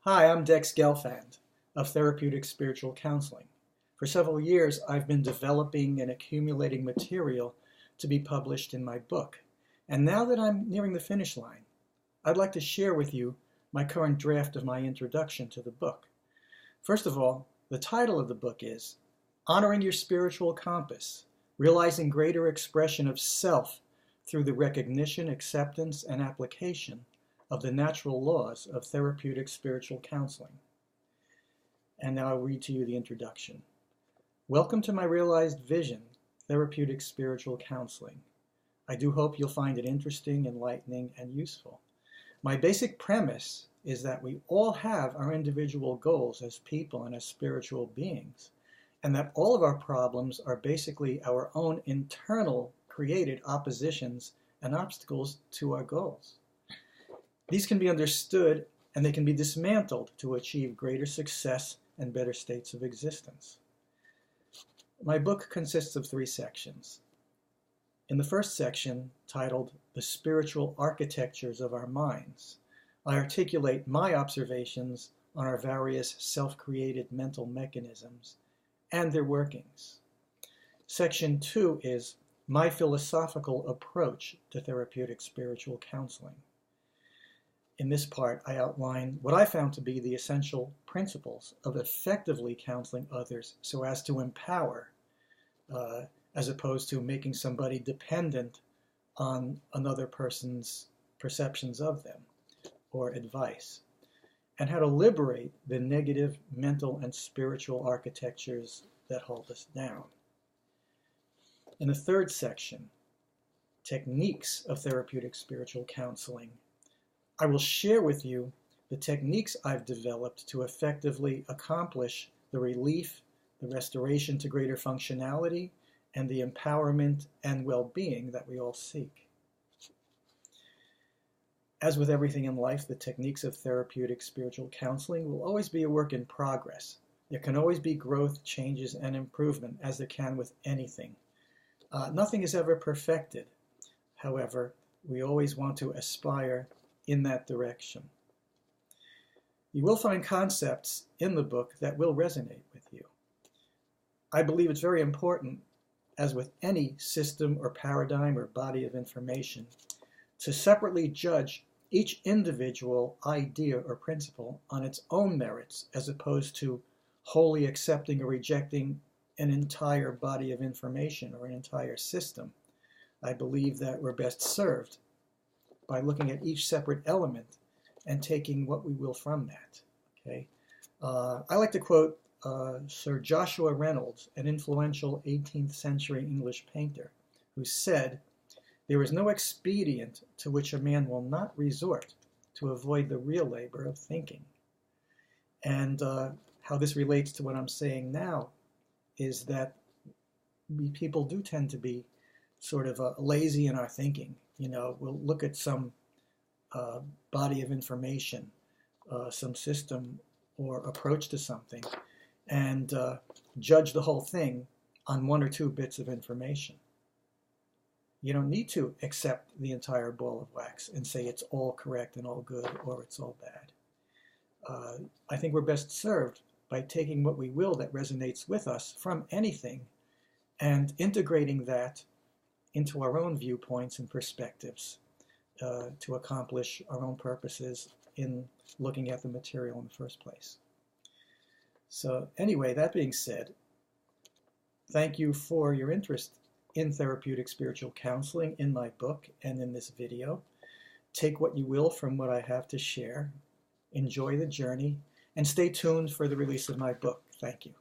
Hi, I'm Dex Gelfand of Therapeutic Spiritual Counseling. For several years, I've been developing and accumulating material to be published in my book. And now that I'm nearing the finish line, I'd like to share with you my current draft of my introduction to the book. First of all, the title of the book is Honoring Your Spiritual Compass, Realizing Greater Expression of Self Through the Recognition, Acceptance, and Application of the Natural Laws of Therapeutic Spiritual Counseling. And now I'll read to you the introduction. Welcome to my realized vision, Therapeutic Spiritual Counseling. I do hope you'll find it interesting, enlightening, and useful. My basic premise is that we all have our individual goals as people and as spiritual beings, and that all of our problems are basically our own internal created oppositions and obstacles to our goals. These can be understood and they can be dismantled to achieve greater success and better states of existence. My book consists of 3 sections. In the first section, titled The Spiritual Architectures of Our Minds, I articulate my observations on our various self-created mental mechanisms and their workings. Section 2 is my philosophical approach to therapeutic spiritual counseling. In this part, I outline what I found to be the essential principles of effectively counseling others so as to empower, as opposed to making somebody dependent on another person's perceptions of them or advice, and how to liberate the negative mental and spiritual architectures that hold us down. In the third section, Techniques of Therapeutic Spiritual Counseling, I will share with you the techniques I've developed to effectively accomplish the relief, the restoration to greater functionality, and the empowerment and well-being that we all seek. As with everything in life, the techniques of therapeutic spiritual counseling will always be a work in progress. There can always be growth, changes, and improvement, as there can with anything. Nothing is ever perfected. However, we always want to aspire in that direction. You will find concepts in the book that will resonate with you. I believe it's very important, as with any system or paradigm or body of information, to separately judge each individual idea or principle on its own merits, as opposed to wholly accepting or rejecting an entire body of information or an entire system. I believe that we're best served by looking at each separate element and taking what we will from that. Okay, I like to quote Sir Joshua Reynolds, an influential 18th century English painter, who said, "There is no expedient to which a man will not resort to avoid the real labor of thinking." And how this relates to what I'm saying now is that people do tend to be sort of lazy in our thinking. You know, we'll look at some body of information, some system or approach to something, and judge the whole thing on 1 or 2 bits of information. You don't need to accept the entire ball of wax and say it's all correct and all good or it's all bad. I think we're best served by taking what we will that resonates with us from anything and integrating that into our own viewpoints and perspectives to accomplish our own purposes in looking at the material in the first place. So anyway, that being said, thank you for your interest in therapeutic spiritual counseling in my book and in this video. Take what you will from what I have to share. Enjoy the journey and stay tuned for the release of my book. Thank you.